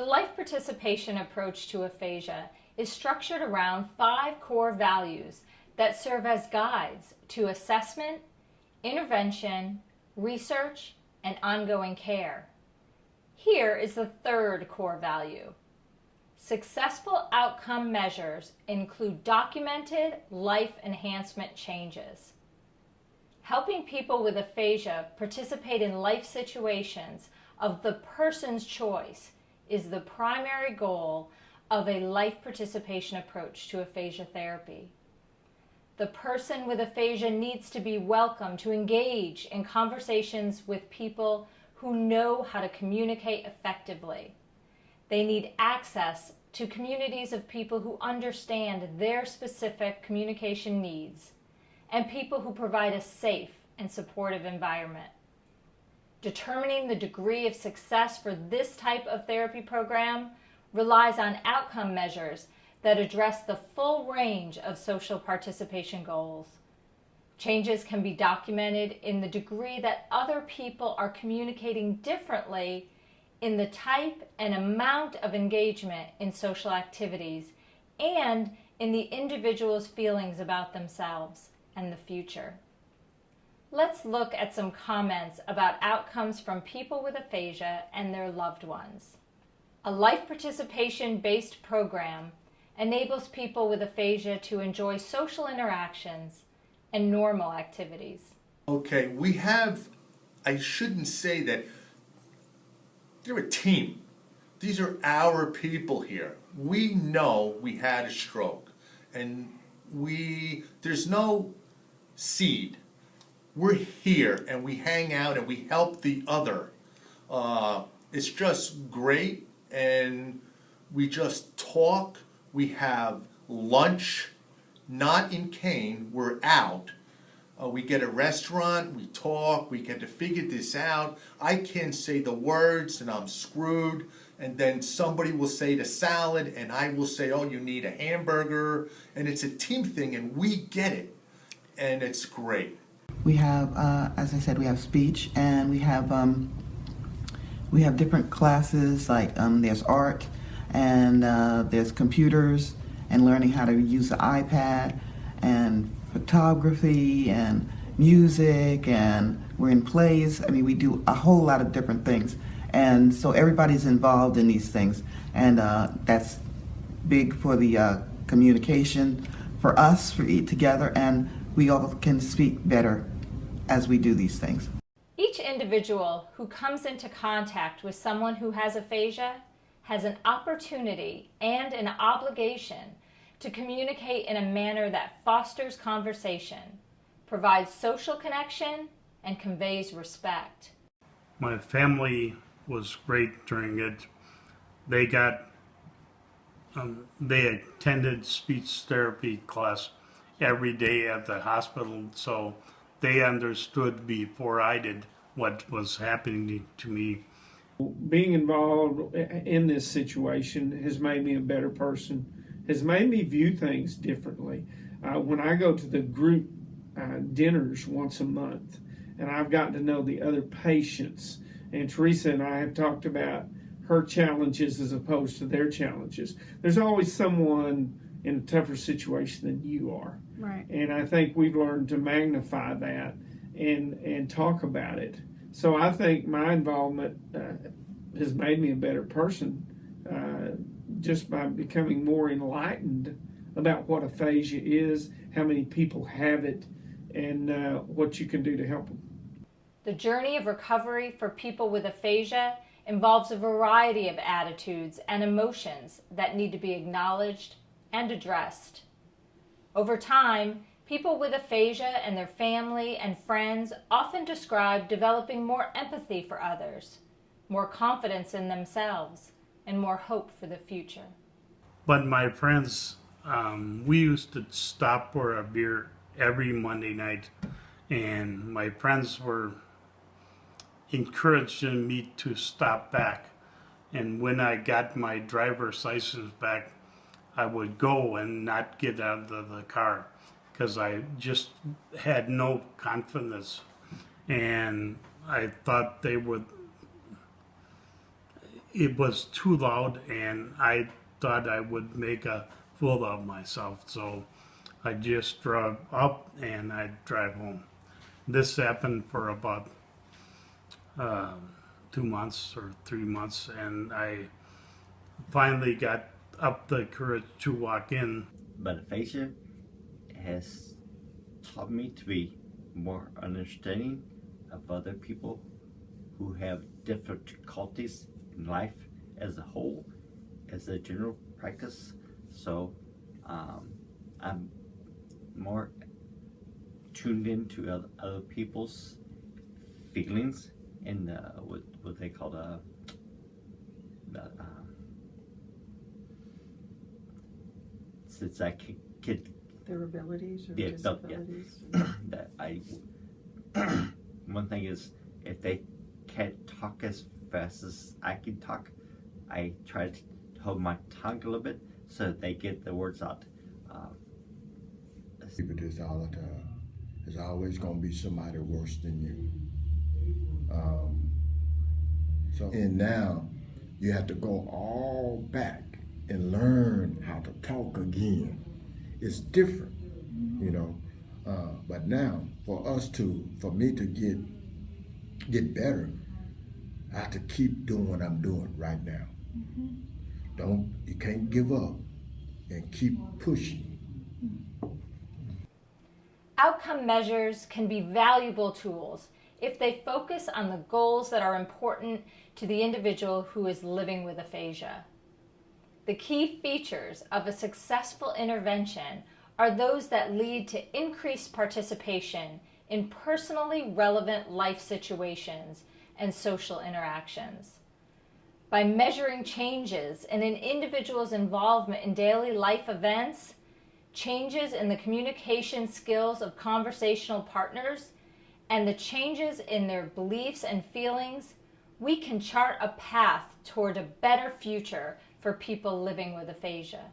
life participation approach to aphasia is structured around 5 core values that serve as guides to assessment, intervention, research, and ongoing care. Here is the 3rd core value. Successful outcome measures include documented life enhancement changes. Helping people with aphasia participate in life situations of the person's choice is the primary goal of a life participation approach to aphasia therapy. The person with aphasia needs to be welcome to engage in conversations with people who know how to communicate effectively. They need access to communities of people who understand their specific communication needs and people who provide a safe and supportive environment. Determining the degree of success for this type of therapy program relies on outcome measures that address the full range of social participation goals. Changes can be documented in the degree that other people are communicating differently in the type and amount of engagement in social activities and in the individual's feelings about themselves and the future. Let's look at some comments about outcomes from people with aphasia and their loved ones. A life participation-based program enables people with aphasia to enjoy social interactions and normal activities. Okay, I shouldn't say that, they're a team. These are our people here. We know we had a stroke, and there's no seed. We're here and we hang out and we help the other. It's just great, and we just talk. We have lunch, not in Kane, we're out. We get a restaurant, we talk, we get to figure this out. I can't say the words and I'm screwed, and then somebody will say the salad and I will say, oh, you need a hamburger, and it's a team thing and we get it, and it's great. We have, as I said, we have speech, and we have different classes, like there's art, and there's computers, and learning how to use the iPad, and photography, and music, and we're in plays. I mean, we do a whole lot of different things, and so everybody's involved in these things, and that's big for the communication for us, for eat together, and we all can speak better as we do these things. Each individual who comes into contact with someone who has aphasia has an opportunity and an obligation to communicate in a manner that fosters conversation, provides social connection, and conveys respect. My family was great during it. They attended speech therapy class every day at the hospital, so they understood before I did what was happening to me. Being involved in this situation has made me a better person, has made me view things differently. When I go to the group dinners once a month, and I've gotten to know the other patients, and Teresa and I have talked about her challenges as opposed to their challenges. There's always someone in a tougher situation than you are. Right. And I think we've learned to magnify that and talk about it. So I think my involvement has made me a better person just by becoming more enlightened about what aphasia is, how many people have it, and what you can do to help them. The journey of recovery for people with aphasia involves a variety of attitudes and emotions that need to be acknowledged and addressed. Over time, people with aphasia and their family and friends often describe developing more empathy for others, more confidence in themselves, and more hope for the future. But my friends, we used to stop for a beer every Monday night, and my friends were encouraging me to stop back. And when I got my driver's license back, I would go and not get out of the car because I just had no confidence, and I thought they would, it was too loud, and I thought I would make a fool of myself. So I just drove up and I'd drive home. This happened for about 2 months or 3 months, and I finally got up the courage to walk in. But aphasia has taught me to be more understanding of other people who have difficulties in life as a whole, as a general practice. So I'm more tuned into other people's feelings and what they call since I could Their abilities or Yeah, disabilities. that I one thing is, if they can't talk as fast as I can talk, I try to hold my tongue a little bit so that they get the words out. People do this all the time. There's always going to be somebody worse than you. And now you have to go all back and learn how to talk again. It's different, you know. But now, for me to get better, I have to keep doing what I'm doing right now. You can't give up, and keep pushing. Outcome measures can be valuable tools if they focus on the goals that are important to the individual who is living with aphasia. The key features of a successful intervention are those that lead to increased participation in personally relevant life situations and social interactions. By measuring changes in an individual's involvement in daily life events, changes in the communication skills of conversational partners, and the changes in their beliefs and feelings, we can chart a path toward a better future for people living with aphasia.